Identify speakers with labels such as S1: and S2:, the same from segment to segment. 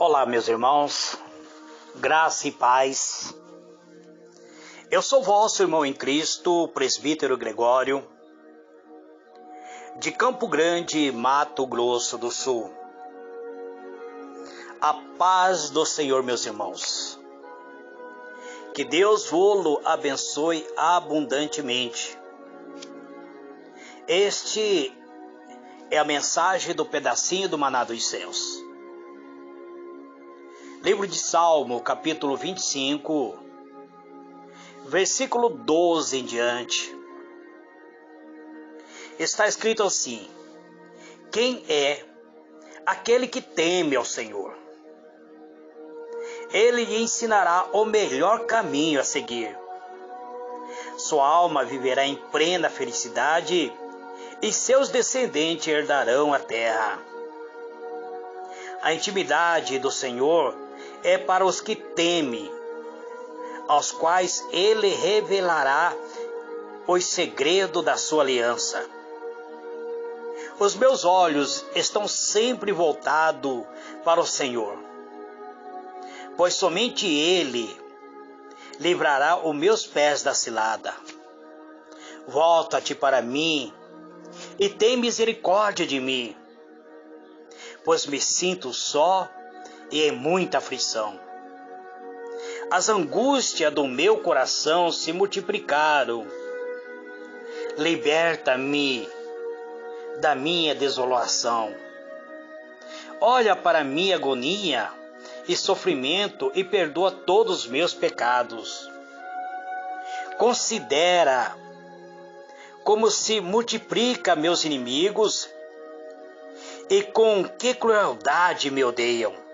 S1: Olá, meus irmãos, graça e paz. Eu sou vosso irmão em Cristo, presbítero Gregório, de Campo Grande, Mato Grosso do Sul. A paz do Senhor, meus irmãos. Que Deus vô-lo abençoe abundantemente. Este é a mensagem do pedacinho do maná dos céus. Livro de Salmo, capítulo 25, versículo 12 em diante. Está escrito assim: quem é aquele que teme ao Senhor? Ele lhe ensinará o melhor caminho a seguir. Sua alma viverá em plena felicidade e seus descendentes herdarão a terra. A intimidade do Senhor é para os que temem, aos quais Ele revelará os segredos da sua aliança. Os meus olhos estão sempre voltados para o Senhor, pois somente Ele livrará os meus pés da cilada. Volta-te para mim e tem misericórdia de mim, pois me sinto só e em muita aflição. As angústias do meu coração se multiplicaram. Liberta-me da minha desolação. Olha para minha agonia e sofrimento e perdoa todos os meus pecados. Considera como se multiplica meus inimigos e com que crueldade me odeiam.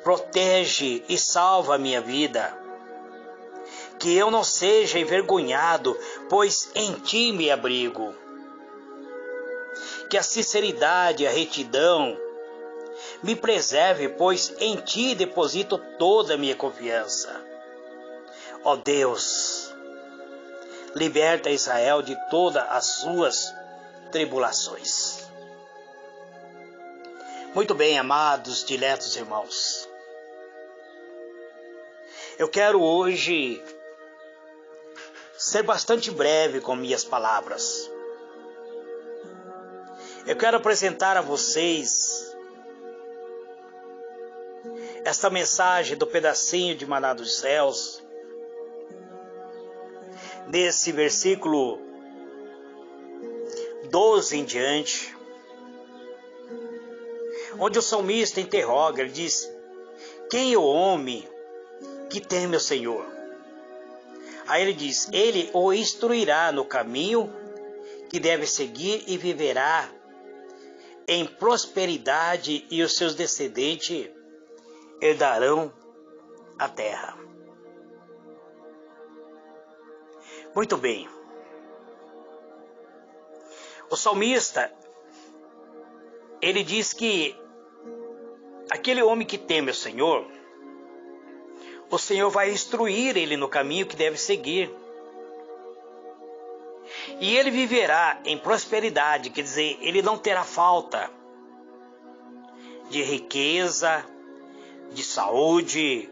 S1: Protege e salva a minha vida, que eu não seja envergonhado, pois em ti me abrigo. Que a sinceridade e a retidão me preserve, pois em ti deposito toda a minha confiança. Ó Deus, liberta Israel de todas as suas tribulações. Muito bem, amados, diletos irmãos. Eu quero hoje ser bastante breve com minhas palavras. Eu quero apresentar a vocês esta mensagem do pedacinho de maná dos céus, nesse versículo 12 em diante, onde o salmista interroga, ele diz: quem é o homem que teme o Senhor? Aí ele diz: ele o instruirá no caminho que deve seguir e viverá em prosperidade, e os seus descendentes herdarão a terra. Muito bem. O salmista, ele diz que aquele homem que teme o Senhor vai instruir ele no caminho que deve seguir. E ele viverá em prosperidade, quer dizer, ele não terá falta de riqueza, de saúde,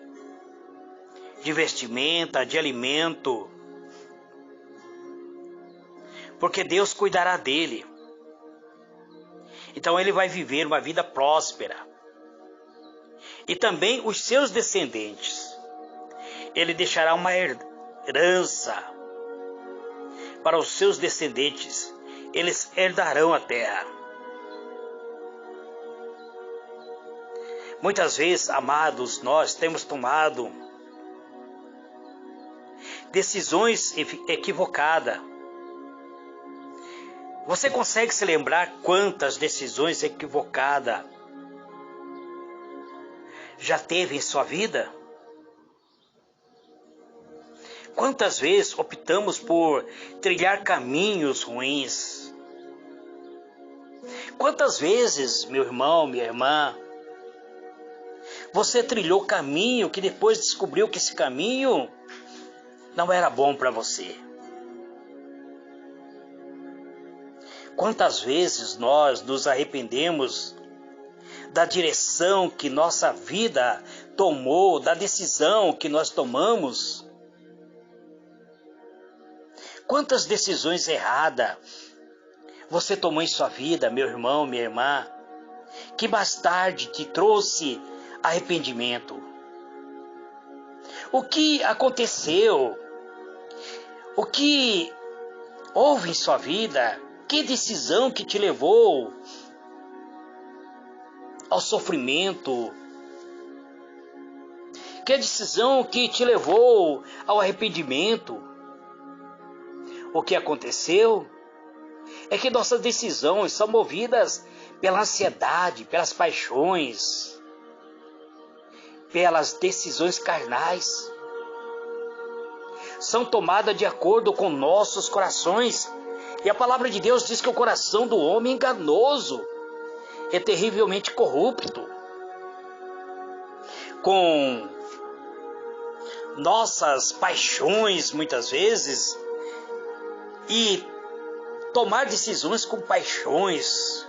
S1: de vestimenta, de alimento, porque Deus cuidará dele. Então ele vai viver uma vida próspera. E também os seus descendentes. Ele deixará uma herança para os seus descendentes. Eles herdarão a terra. Muitas vezes, amados, nós temos tomado decisões equivocadas. Você consegue se lembrar quantas decisões equivocadas já teve em sua vida? Quantas vezes optamos por trilhar caminhos ruins? Quantas vezes, meu irmão, minha irmã, você trilhou caminho que depois descobriu que esse caminho não era bom para você? Quantas vezes nós nos arrependemos da direção que nossa vida tomou, da decisão que nós tomamos. Quantas decisões erradas você tomou em sua vida, meu irmão, minha irmã, que mais tarde te trouxe arrependimento? O que aconteceu? O que houve em sua vida? Que decisão que te levou ao sofrimento? Que decisão que te levou ao arrependimento? O que aconteceu é que nossas decisões são movidas pela ansiedade, pelas paixões, pelas decisões carnais. São tomadas de acordo com nossos corações. E a palavra de Deus diz que o coração do homem é enganoso, é terrivelmente corrupto. Com nossas paixões, muitas vezes, e tomar decisões com paixões,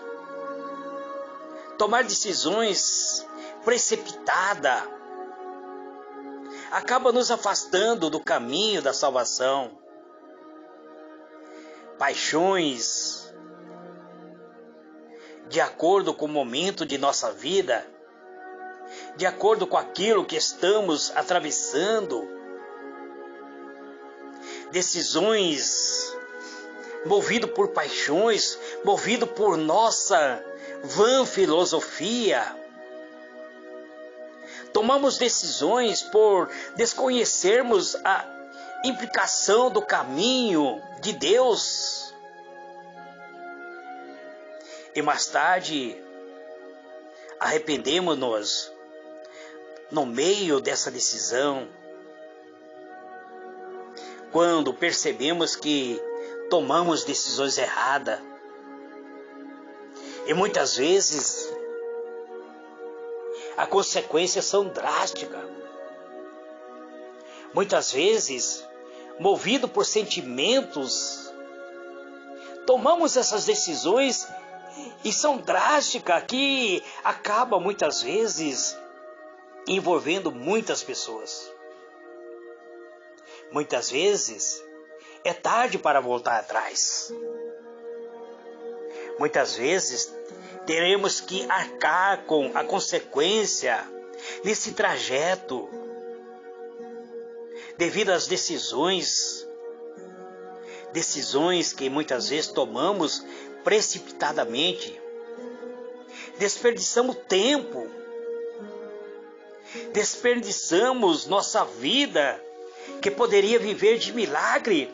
S1: tomar decisões precipitadas, acaba nos afastando do caminho da salvação. Paixões de acordo com o momento de nossa vida, de acordo com aquilo que estamos atravessando, decisões movido por paixões, movido por nossa vã filosofia. Tomamos decisões por desconhecermos a implicação do caminho de Deus. E mais tarde, arrependemos-nos no meio dessa decisão, quando percebemos que tomamos decisões erradas. E muitas vezes as consequências são drásticas. Muitas vezes, movido por sentimentos, tomamos essas decisões e são drásticas, que acabam muitas vezes envolvendo muitas pessoas. Muitas vezes é tarde para voltar atrás. Muitas vezes teremos que arcar com a consequência nesse trajeto, devido às decisões que muitas vezes tomamos precipitadamente. Desperdiçamos tempo, desperdiçamos nossa vida, que poderia viver de milagre.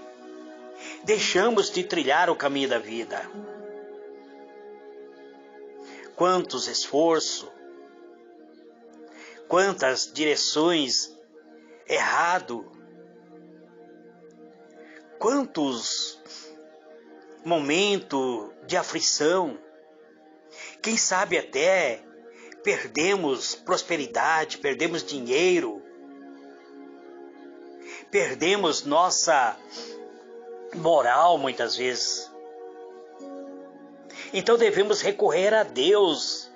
S1: Deixamos de trilhar o caminho da vida. Quantos esforços, quantas direções errado, quantos momentos de aflição, quem sabe até perdemos prosperidade, perdemos dinheiro, perdemos nossa moral muitas vezes. Então devemos recorrer a Deus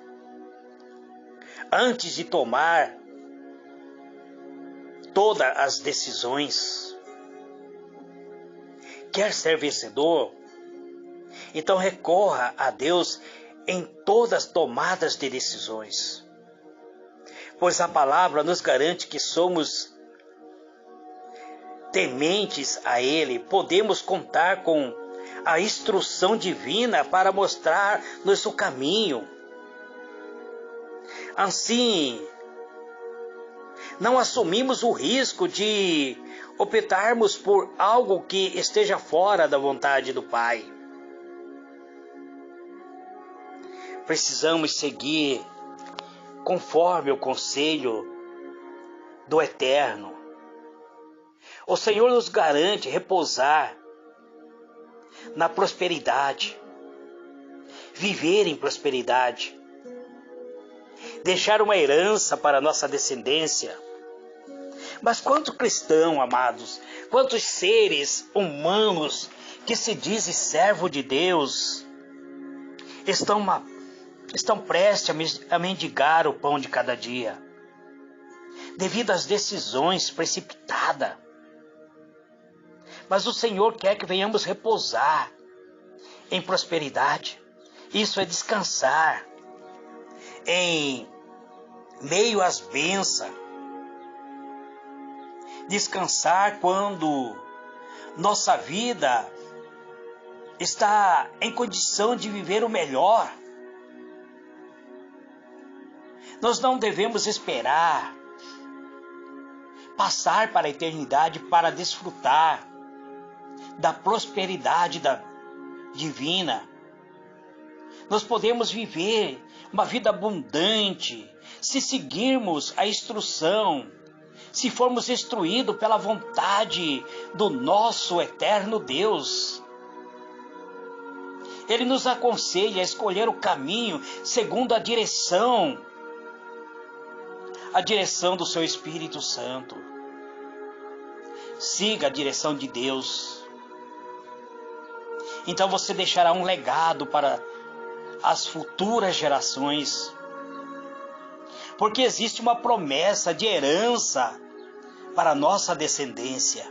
S1: antes de tomar todas as decisões. Quer ser vencedor? Então recorra a Deus em todas as tomadas de decisões. Pois a palavra nos garante que somos tementes a Ele, podemos contar com a instrução divina para mostrar-nos o caminho. Assim, não assumimos o risco de optarmos por algo que esteja fora da vontade do Pai. Precisamos seguir conforme o conselho do Eterno. O Senhor nos garante repousar na prosperidade, viver em prosperidade, deixar uma herança para nossa descendência. Mas quantos cristãos, amados, quantos seres humanos que se dizem servo de Deus, estão estão prestes a mendigar o pão de cada dia, devido às decisões precipitadas. Mas o Senhor quer que venhamos repousar em prosperidade. Isso é descansar em meio às bênçãos. Descansar quando nossa vida está em condição de viver o melhor. Nós não devemos esperar passar para a eternidade para desfrutar da prosperidade divina. Nós podemos viver uma vida abundante se seguirmos a instrução, se formos instruídos pela vontade do nosso eterno Deus. Ele nos aconselha a escolher o caminho segundo a direção do seu Espírito Santo. Siga a direção de Deus. Então você deixará um legado para as futuras gerações. Porque existe uma promessa de herança para a nossa descendência.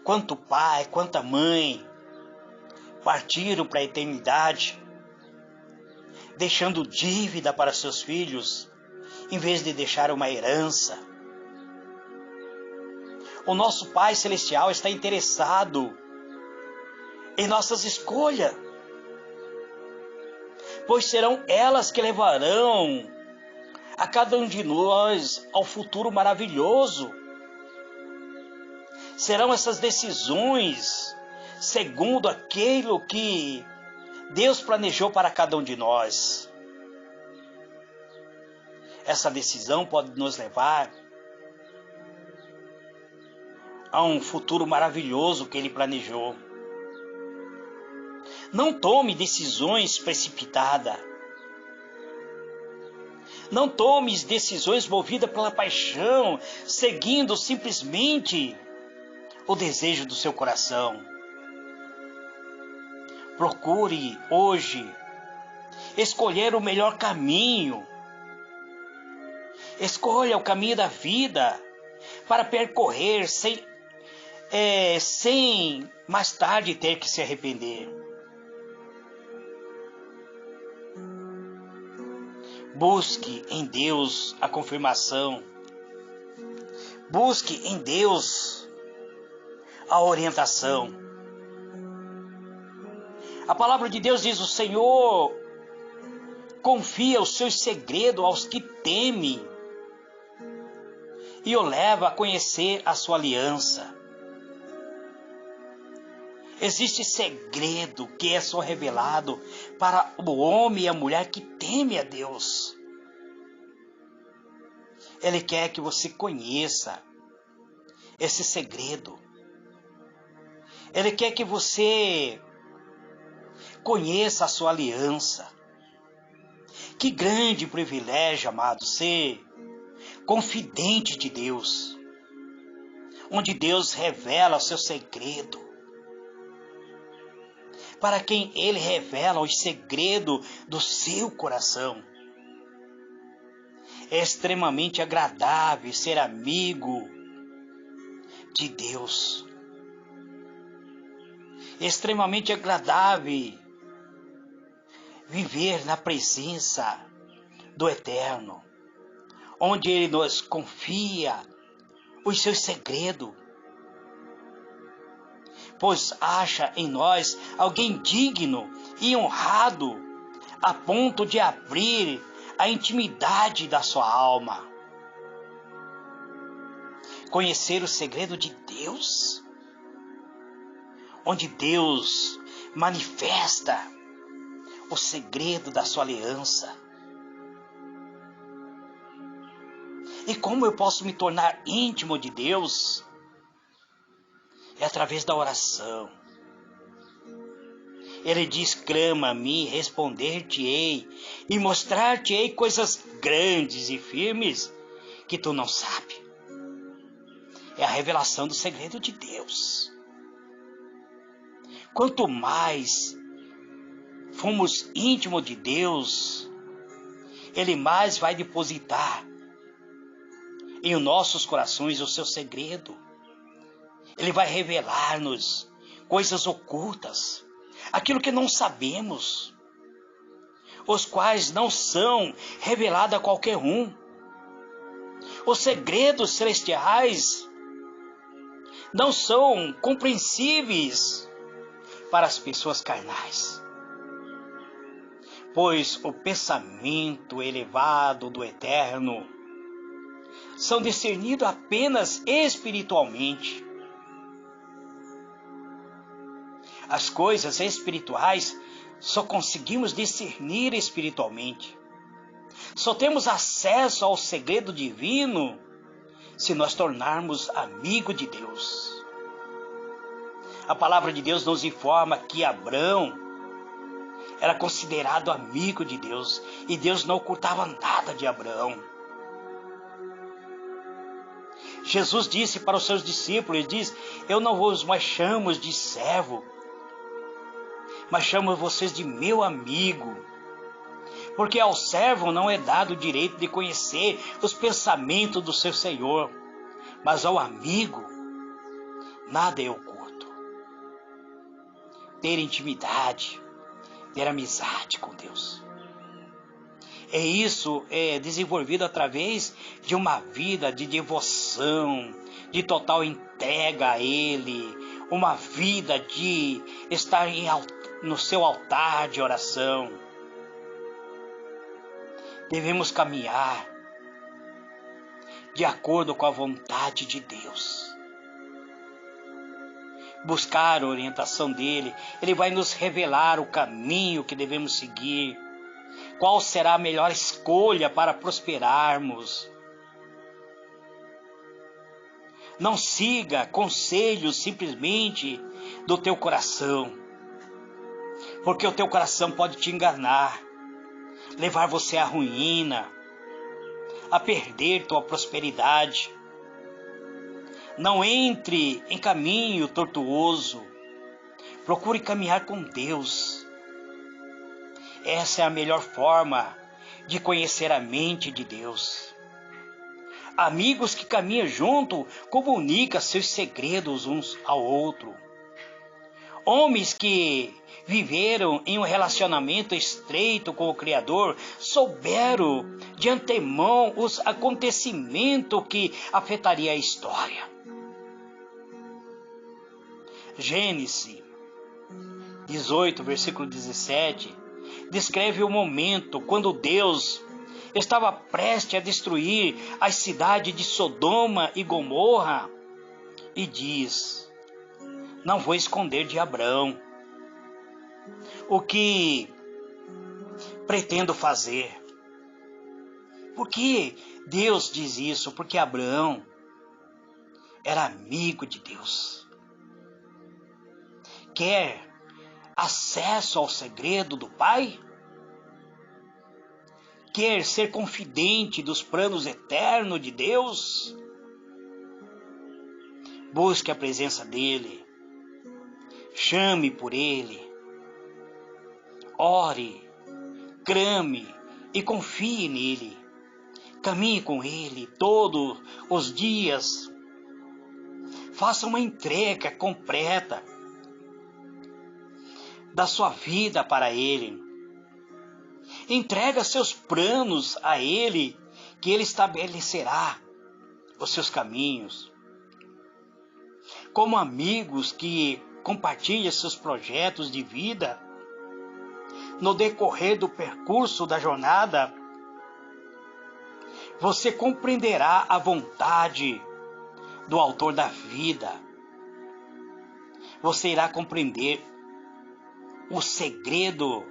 S1: Quanto pai, quanta mãe partiram para a eternidade, deixando dívida para seus filhos, em vez de deixar uma herança. O nosso Pai Celestial está interessado em nossas escolhas, pois serão elas que levarão a cada um de nós ao futuro maravilhoso. Serão essas decisões segundo aquilo que Deus planejou para cada um de nós. Essa decisão pode nos levar a um futuro maravilhoso que Ele planejou. Não tome decisões precipitadas. Não tome decisões movidas pela paixão, seguindo simplesmente o desejo do seu coração. Procure hoje escolher o melhor caminho. Escolha o caminho da vida para percorrer sem mais tarde ter que se arrepender. Busque em Deus a confirmação. Busque em Deus a orientação. A palavra de Deus diz: o Senhor confia os seus segredos aos que temem e o leva a conhecer a sua aliança. Existe segredo que é só revelado para o homem e a mulher que teme a Deus. Ele quer que você conheça esse segredo. Ele quer que você conheça a sua aliança. Que grande privilégio, amado, ser confidente de Deus, onde Deus revela o seu segredo. Para quem Ele revela os segredos do seu coração. É extremamente agradável ser amigo de Deus. É extremamente agradável viver na presença do Eterno, onde Ele nos confia os seus segredos, pois acha em nós alguém digno e honrado a ponto de abrir a intimidade da sua alma. Conhecer o segredo de Deus, onde Deus manifesta o segredo da sua aliança. E como eu posso me tornar íntimo de Deus? É através da oração. Ele diz: clama-me, responder-te-ei, e mostrar-te-ei coisas grandes e firmes que tu não sabes. É a revelação do segredo de Deus. Quanto mais formos íntimos de Deus, Ele mais vai depositar em nossos corações o seu segredo. Ele vai revelar-nos coisas ocultas, aquilo que não sabemos, os quais não são revelados a qualquer um. Os segredos celestiais não são compreensíveis para as pessoas carnais, pois o pensamento elevado do Eterno são discernidos apenas espiritualmente. As coisas espirituais só conseguimos discernir espiritualmente. Só temos acesso ao segredo divino se nós tornarmos amigos de Deus. A palavra de Deus nos informa que Abrão era considerado amigo de Deus e Deus não ocultava nada de Abraão. Jesus disse para os seus discípulos, ele diz: eu não vos mais chamo de servo, mas chamo vocês de meu amigo, porque ao servo não é dado o direito de conhecer os pensamentos do seu Senhor, mas ao amigo nada é oculto. Ter intimidade, ter amizade com Deus. Isso é desenvolvido através de uma vida de devoção, de total entrega a Ele, uma vida de estar no seu altar de oração. Devemos caminhar de acordo com a vontade de Deus. Buscar a orientação dEle. Ele vai nos revelar o caminho que devemos seguir. Qual será a melhor escolha para prosperarmos. Não siga conselhos simplesmente do teu coração, porque o teu coração pode te enganar, levar você à ruína, a perder tua prosperidade. Não entre em caminho tortuoso. Procure caminhar com Deus. Essa é a melhor forma de conhecer a mente de Deus. Amigos que caminham junto comunicam seus segredos uns ao outro. Homens que viveram em um relacionamento estreito com o Criador souberam de antemão os acontecimentos que afetariam a história. Gênesis 18, versículo 17, descreve o momento quando Deus estava prestes a destruir as cidades de Sodoma e Gomorra e diz: não vou esconder de Abrão o que pretendo fazer. Por que Deus diz isso? Porque Abraão era amigo de Deus. Quer acesso ao segredo do Pai? Quer ser confidente dos planos eternos de Deus? Busque a presença dEle. Chame por Ele. Ore, clame e confie nele. Caminhe com Ele todos os dias. Faça uma entrega completa da sua vida para Ele. Entrega seus planos a Ele, que Ele estabelecerá os seus caminhos. Como amigos que compartilham seus projetos de vida, no decorrer do percurso da jornada, você compreenderá a vontade do autor da vida. Você irá compreender o segredo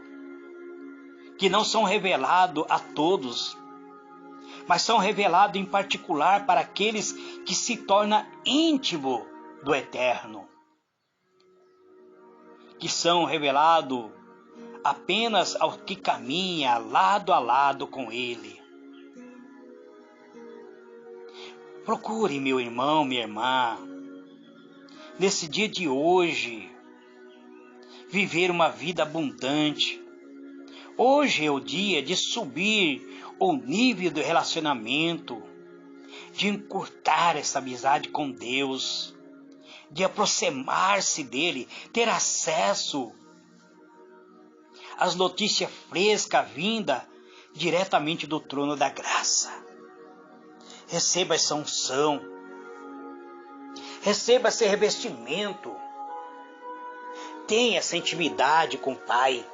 S1: que não são revelados a todos, mas são revelados em particular para aqueles que se tornam íntimos do Eterno, que são revelados apenas ao que caminha lado a lado com Ele. Procure, meu irmão, minha irmã, nesse dia de hoje, viver uma vida abundante, Hoje é o dia de subir o nível do relacionamento, de encurtar essa amizade com Deus, de aproximar-se dele, ter acesso às notícias frescas vindas diretamente do trono da graça. Receba essa unção, receba esse revestimento, tenha essa intimidade com o Pai,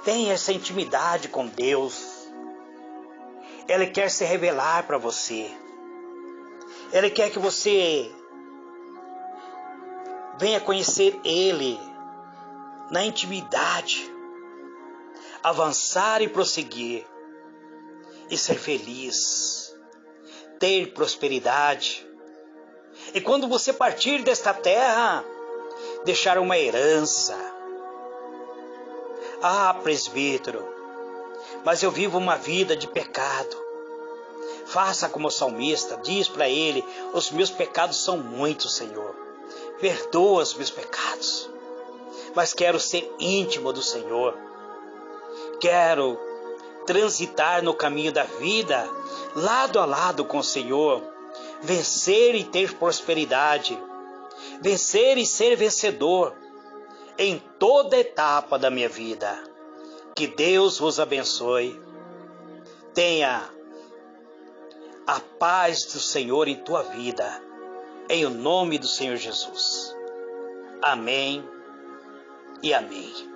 S1: tenha essa intimidade com Deus. Ele quer se revelar para você. Ele quer que você venha conhecer Ele na intimidade, avançar e prosseguir, e ser feliz, ter prosperidade. E quando você partir desta terra, deixar uma herança. Ah, presbítero, mas eu vivo uma vida de pecado. Faça como o salmista, diz para ele: os meus pecados são muitos, Senhor. Perdoa os meus pecados. Mas quero ser íntimo do Senhor. Quero transitar no caminho da vida, lado a lado com o Senhor. Vencer e ter prosperidade. Vencer e ser vencedor em toda etapa da minha vida. Que Deus vos abençoe. Tenha a paz do Senhor em tua vida, em o nome do Senhor Jesus. Amém e amém.